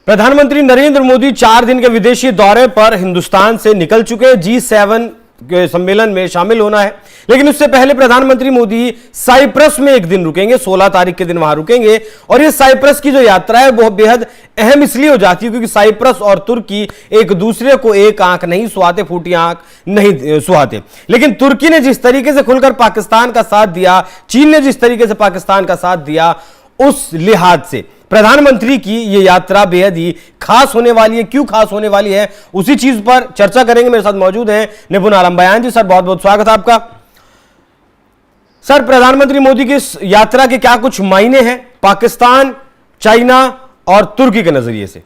प्रधानमंत्री नरेंद्र मोदी 4 दिन के विदेशी दौरे पर हिंदुस्तान से निकल चुके हैं। G7 के सम्मेलन में शामिल होना है, लेकिन उससे पहले प्रधानमंत्री मोदी साइप्रस में एक दिन रुकेंगे। 16 तारीख के दिन वहां रुकेंगे और ये साइप्रस की जो यात्रा है वो बेहद अहम इसलिए हो जाती है क्योंकि साइप्रस और तुर्की एक दूसरे को एक आंख नहीं सुहाते, फूटी आंख नहीं सुहाते। लेकिन तुर्की ने जिस तरीके से खुलकर पाकिस्तान का साथ दिया, चीन ने जिस तरीके से पाकिस्तान का साथ दिया, उस लिहाज से प्रधानमंत्री की यह यात्रा बेहद ही खास होने वाली है। क्यों खास होने वाली है, उसी चीज पर चर्चा करेंगे। मेरे साथ मौजूद हैं निपुण आलम बयान जी। सर, बहुत बहुत स्वागत है आपका। सर, प्रधानमंत्री मोदी की इस यात्रा के क्या कुछ मायने हैं पाकिस्तान, चाइना और तुर्की के नजरिए से?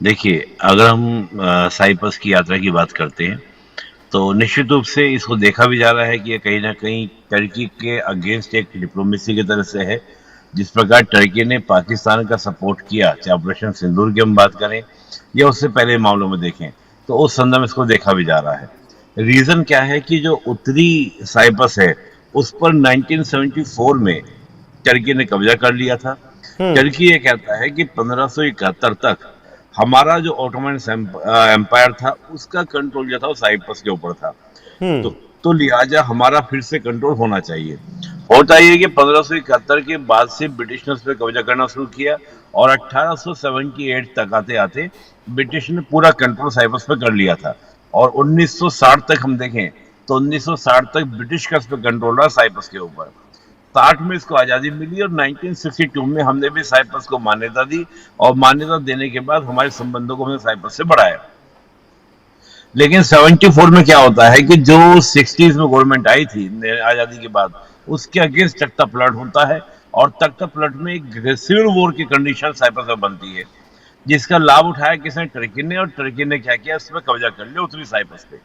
देखिए, अगर हम साइप्रस की यात्रा की बात करते हैं तो निश्चित रूप से इसको देखा भी जा रहा है कि ये कहीं ना कहीं टर्की के अगेंस्ट एक डिप्लोमेसी की तरह से है। जिस प्रकार टर्की ने पाकिस्तान का सपोर्ट किया, चाहे ऑपरेशन सिंदूर की हम बात करें या उससे पहले मामलों में देखें, तो उस संदर्भ में इसको देखा भी जा रहा है। रीजन क्या है कि जो उत्तरी साइप्रस है उस पर 1974 में टर्की ने कब्जा कर लिया था। टर्की ये कहता है कि 1571 तक हमारा जो ऑटोमन एम्पायर था उसका कंट्रोल जो था वो साइप्रस के ऊपर था। तो लिहाजा हमारा फिर से कंट्रोल होना चाहिए। होता ये कि 1571 के बाद से ब्रिटिश ने उस पर कब्जा करना शुरू किया और 1878 तक आते आते ब्रिटिश ने पूरा कंट्रोल साइप्रस पे कर लिया था। और 1960 तक हम देखें तो 1960 तक ब्रिटिश का इस पर कंट्रोल रहा साइप्रस के ऊपर। 60 में इसको आज़ादी मिली और 1962 में हमने भी साइप्रस को मान्यता दी और मान्यता देने के बाद हमारे संबंधों को हमने साइप्रस से बढ़ाया। लेकिन 74 में क्या होता है कि जो 60s में गवर्नमेंट आई थी आज़ादी के बाद, उसके अगेंस्ट तख्ता पलट होता है और तख्ता पलट में एक सिविल वॉर की कंडीशन साइप्रस में बनती है, जिसका लाभ उठाया किसने? टर्की ने। और टर्की ने क्या किया? इस पर कब्जा कर लिया उत्तरी साइप्रस पे।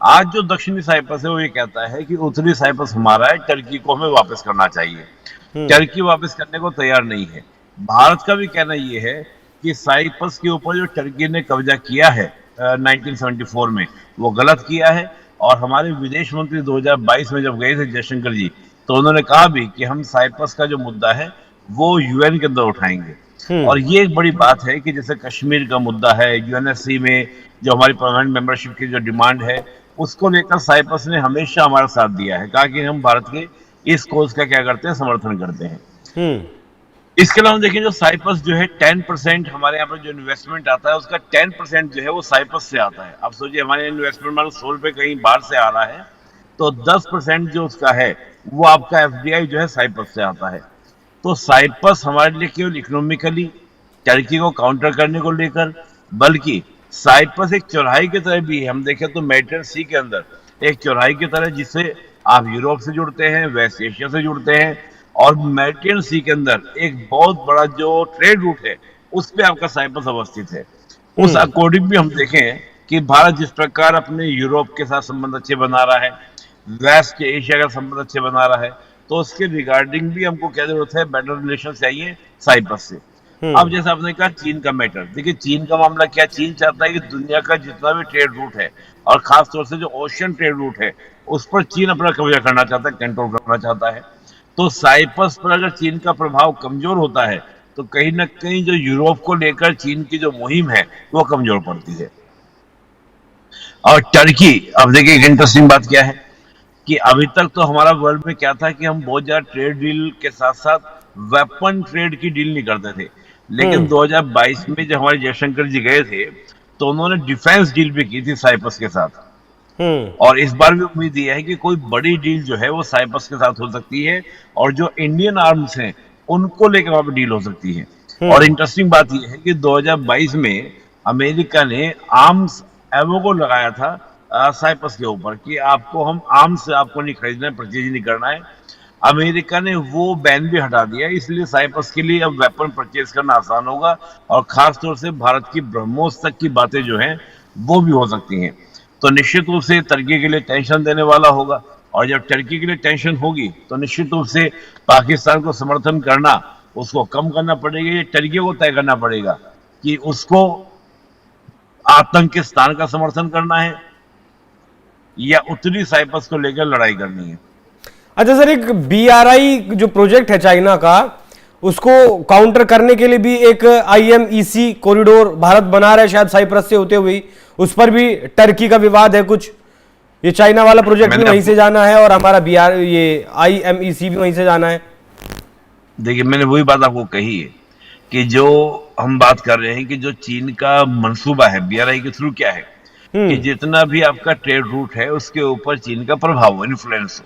आज जो दक्षिणी साइप्रस है वो ये कहता है कि उत्तरी साइप्रस हमारा है, टर्की को हमें वापस करना चाहिए। टर्की वापस करने को तैयार नहीं है। भारत का भी कहना ये है कि साइप्रस के ऊपर जो टर्की ने कब्जा किया है 1974 में, वो गलत किया है। और हमारे विदेश मंत्री 2022 में जब गए थे जयशंकर जी, तो उन्होंने कहा भी कि हम साइप्रस का जो मुद्दा है वो यूएन के अंदर उठाएंगे। और ये एक बड़ी बात है कि जैसे कश्मीर का मुद्दा है, यूएनएससी में जो हमारी परमानेंट मेंबरशिप की जो डिमांड है, उसको लेकर साइप्रस ने हमेशा हमारा साथ दिया है, कहा कि हम भारत के इस कोर्स का क्या करते हैं, समर्थन करते हैं। इसके अलावा देखिए, जो साइप्रस जो है 10% हमारे यहाँ पर जो इन्वेस्टमेंट आता है उसका 10% जो है वो साइप्रस से आता है। अब सोचिए, हमारे इन्वेस्टमेंट मान लो 100 रुपए कहीं बाहर से आ रहा है तो 10% जो उसका है वो आपका एफडीआई जो है साइप्रस से आता है। तो साइप्रस हमारे लिए केवल इकोनॉमिकली टर्की को काउंटर करने को लेकर, बल्कि साइप्रस एक चौराहे की तरह भी है। हम देखें तो मेडिटेरियन सी के अंदर एक चौराहे की तरह, जिससे आप यूरोप से जुड़ते हैं, वेस्ट एशिया से जुड़ते हैं, और मेडिटेरियन सी के अंदर एक बहुत बड़ा जो ट्रेड रूट है उस पे आपका साइप्रस अवस्थित है। उस अकॉर्डिंग भी हम देखें कि भारत जिस प्रकार अपने यूरोप के साथ संबंध अच्छे बना रहा है, वेस्ट एशिया का संबंध अच्छे बना रहा है, तो उसके रिगार्डिंग भी हमको क्या जरूरत है? बेटर रिलेशन चाहिए साइप्रस से। अब जैसे आपने कहा चीन का मैटर, देखिए चीन का मामला क्या, चीन चाहता है कि दुनिया का जितना भी ट्रेड रूट है और खासतौर से जो ओशियन ट्रेड रूट है उस पर चीन अपना कब्जा करना चाहता है, कंट्रोल करना चाहता है। तो साइप्रस पर अगर चीन का प्रभाव कमजोर होता है तो कहीं ना कहीं जो यूरोप को लेकर चीन की जो मुहिम है वो कमजोर पड़ती है। और टर्की, अब देखिए एक इंटरेस्टिंग बात क्या है कि अभी तक तो हमारा वर्ल्ड में क्या था कि हम बहुत ज्यादा ट्रेड डील के साथ साथ वेपन ट्रेड की डील नहीं करते थे। लेकिन 2022 में जब हमारे जयशंकर जी गए थे तो उन्होंने डिफेंस डील भी की थी साइप्रस के साथ। और इस बार भी उम्मीद ये है कि कोई बड़ी डील जो है वो साइप्रस के साथ हो सकती है और जो इंडियन आर्म्स हैं उनको लेकर वहां पर डील हो सकती है। और इंटरेस्टिंग बात यह है कि 2022 में अमेरिका ने आर्म्स एमओ लगाया था साइप्रस के ऊपर कि आपको हम आर्म्स आपको नहीं खरीदना है, परचेज नहीं करना है। अमेरिका ने वो बैन भी हटा दिया, इसलिए साइप्रस के लिए अब वेपन परचेज करना आसान होगा और खासतौर से भारत की ब्रह्मोस तक की बातें जो हैं वो भी हो सकती हैं। तो निश्चित रूप से टर्की के लिए टेंशन देने वाला होगा, और जब टर्की के लिए टेंशन होगी तो निश्चित रूप से पाकिस्तान को समर्थन करना उसको कम करना पड़ेगा। ये टर्की को तय करना पड़ेगा कि उसको आतंकिस्तान का समर्थन करना है या उत्तरी साइप्रस को लेकर लड़ाई करनी है। अच्छा सर, एक BRI जो प्रोजेक्ट है चाइना का, उसको काउंटर करने के लिए भी एक IMEC कॉरिडोर भारत बना रहा है, शायद साइप्रस से होते हुए ही। उस पर भी टर्की का विवाद है कुछ। ये चाइना वाला प्रोजेक्ट भी वहीं से जाना है और हमारा ये IMEC भी वहीं से जाना है। देखिए, मैंने वही बात आपको कही है कि जो हम बात कर रहे हैं कि जो चीन का मंसूबा है BRI के थ्रू, क्या है कि जितना भी आपका ट्रेड रूट है उसके ऊपर चीन का प्रभाव हो, इन्फ्लुएंस हो।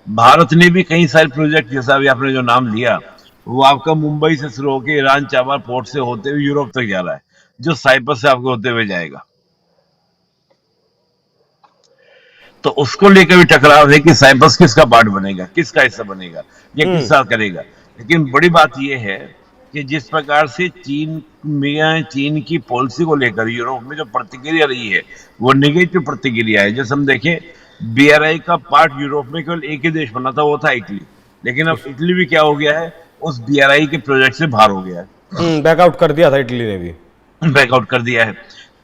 भारत ने भी कई सारे प्रोजेक्ट, जैसा अभी आपने जो नाम लिया, वो आपका मुंबई से शुरू होकर ईरान चाबार पोर्ट से होते हुए यूरोप तक जा रहा है, जो साइप्रस से आपको होते हुए जाएगा। तो उसको लेकर भी टकराव है कि साइप्रस किसका पार्ट बनेगा, किसका हिस्सा बनेगा, या किस साथ करेगा। लेकिन बड़ी बात यह है कि जिस प्रकार से चीन की पॉलिसी को लेकर यूरोप में जो प्रतिक्रिया रही है वो नेगेटिव प्रतिक्रिया है। जैसे हम देखें, BRI का पार्ट यूरोप में केवल एक ही देश बना था, वो था इटली। लेकिन अब इटली भी क्या हो गया है, उस BRI के प्रोजेक्ट से बाहर हो गया है। बैकआउट कर दिया था इटली ने भी, बैकआउट कर दिया है।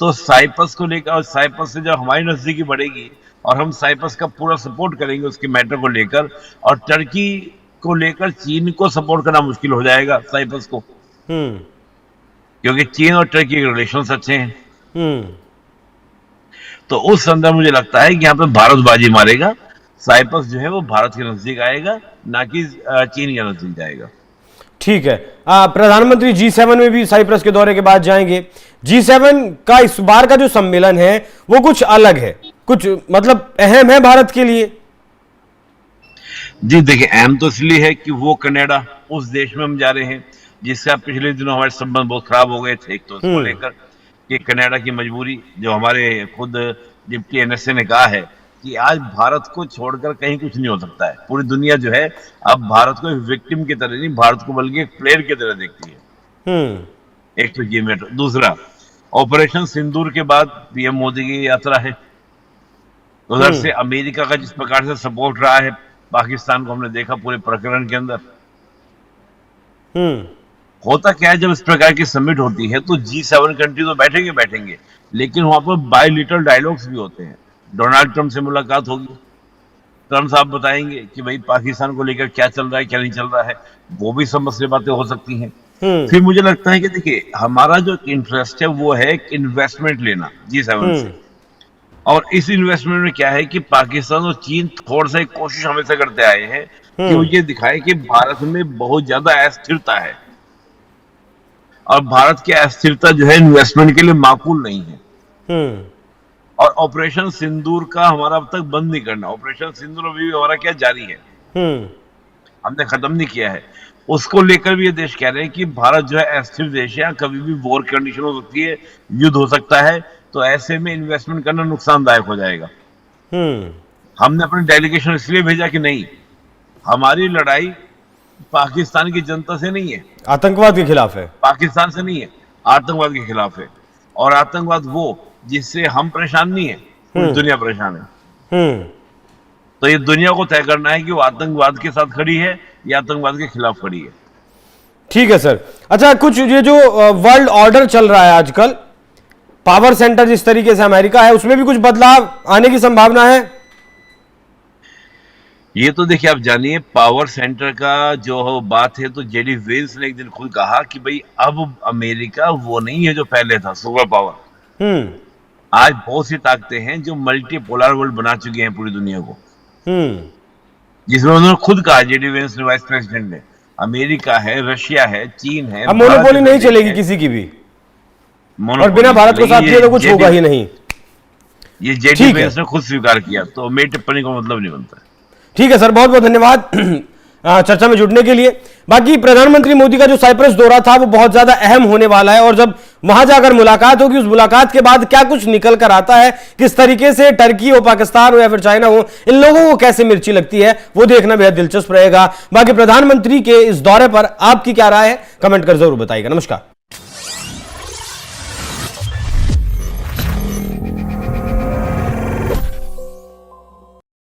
तो साइप्रस को लेकर, और साइप्रस से जब हमारी नजदीकी बढ़ेगी और हम साइप्रस का पूरा सपोर्ट करेंगे उसके मैटर को लेकर, और टर्की को लेकर चीन को सपोर्ट करना मुश्किल हो जाएगा साइप्रस को, क्योंकि चीन और टर्की के रिलेशंस अच्छे हैं। तो उस संदर्भ मुझे लगता है कि यहाँ पे भारत बाजी मारेगा। साइप्रस जो है वो भारत के नजदीक आएगा, ना कि चीन के नजदीक जाएगा। ठीक है। प्रधानमंत्री G7 में भी साइप्रस के दौरे के बाद जाएंगे। G7 का इस बार का जो सम्मेलन है वो कुछ अलग है, कुछ मतलब अहम है भारत के लिए। जी देखिए, अहम तो इसलिए है कि वो कनाडा, उस देश में हम जा रहे हैं जिससे पिछले दिनों हमारे संबंध बहुत खराब हो गए थे। एक तो उसको लेकर कि कनाडा की मजबूरी, जो हमारे खुद डिप्टी NSA ने कहा है कि आज भारत को छोड़कर कहीं कुछ नहीं हो सकता है। पूरी दुनिया जो है अब भारत को एक विक्टिम की तरह नहीं, भारत को बल्कि एक प्लेयर की तरह देखती है। एक तो ये मैटर। दूसरा, ऑपरेशन सिंदूर के बाद PM मोदी की यात्रा है। उधर से अमेरिका का जिस प्रकार से सपोर्ट रहा है पाकिस्तान को, हमने देखा पूरे प्रकरण के अंदर। होता क्या है, जब इस प्रकार की समिट होती है तो G7 कंट्री तो बैठेंगे, लेकिन वहां पर बायलिटरल डायलॉग्स भी होते हैं। डोनाल्ड ट्रंप से मुलाकात होगी, ट्रंप साहब बताएंगे कि भाई पाकिस्तान को लेकर क्या चल रहा है, क्या नहीं चल रहा है, वो भी समझ बातें हो सकती हैं। फिर मुझे लगता है कि देखिए, हमारा जो इंटरेस्ट है वो है इन्वेस्टमेंट लेना G7 से। और इस इन्वेस्टमेंट में क्या है कि पाकिस्तान और चीन थोड़ा सा एक कोशिश हमेशा करते आए हैं कि वो ये दिखाए कि भारत में बहुत ज्यादा अस्थिरता है, और भारत की अस्थिरता जो है इन्वेस्टमेंट के लिए माकूल नहीं है। और ऑपरेशन सिंदूर का हमारा अब तक बंद नहीं करना। ऑपरेशन सिंदूर अभी भी हमारा क्या जारी है, हमने खत्म नहीं किया है। उसको लेकर भी ये देश कह रहे हैं कि भारत जो है अस्थिर देश है, कभी भी वॉर कंडीशन हो सकती है, युद्ध हो सकता है, तो ऐसे में इन्वेस्टमेंट करना नुकसानदायक हो जाएगा। हमने अपने डेलीगेशन इसलिए भेजा कि नहीं, हमारी लड़ाई पाकिस्तान की जनता से नहीं है, आतंकवाद के खिलाफ है, पाकिस्तान से नहीं है, आतंकवाद के खिलाफ है। और आतंकवाद वो जिससे हम परेशान नहीं है, पूरी दुनिया परेशान है। तो ये दुनिया को तय करना है कि वो आतंकवाद के साथ खड़ी है या आतंकवाद के खिलाफ खड़ी है। ठीक है सर। अच्छा, कुछ ये जो वर्ल्ड ऑर्डर चल रहा है आजकल, पावर सेंटर जिस तरीके से अमेरिका है, उसमें भी कुछ बदलाव आने की संभावना है? ये तो देखिए, आप जानिए, पावर सेंटर का जो बात है, तो JD वेंस ने एक दिन खुद कहा कि भाई अब अमेरिका वो नहीं है जो पहले था, सुपर पावर। आज बहुत सी ताकतें हैं जो मल्टीपोलर वर्ल्ड बना चुकी हैं पूरी दुनिया को, जिसमें उन्होंने खुद कहा, JD वेंस ने, वाइस प्रेसिडेंट ने, अमेरिका है, रशिया है, चीन है। अब मोनोपोली नहीं चलेगी किसी की भी, और बिना भारत को साथ दिए तो कुछ होगा ही नहीं। ये JD वेंस ने खुद स्वीकार किया, तो मेरी टिप्पणी का मतलब नहीं बनता है। ठीक है सर, बहुत बहुत धन्यवाद चर्चा में जुड़ने के लिए। बाकी प्रधानमंत्री मोदी का जो साइप्रस दौरा था वो बहुत ज्यादा अहम होने वाला है, और जब वहां जाकर मुलाकात होगी, उस मुलाकात के बाद क्या कुछ निकल कर आता है, किस तरीके से टर्की हो, पाकिस्तान हो या फिर चाइना हो, इन लोगों को कैसे मिर्ची लगती है, वो देखना बेहद दिलचस्प रहेगा। बाकी प्रधानमंत्री के इस दौरे पर आपकी क्या राय है, कमेंट कर जरूर बताइएगा। नमस्कार।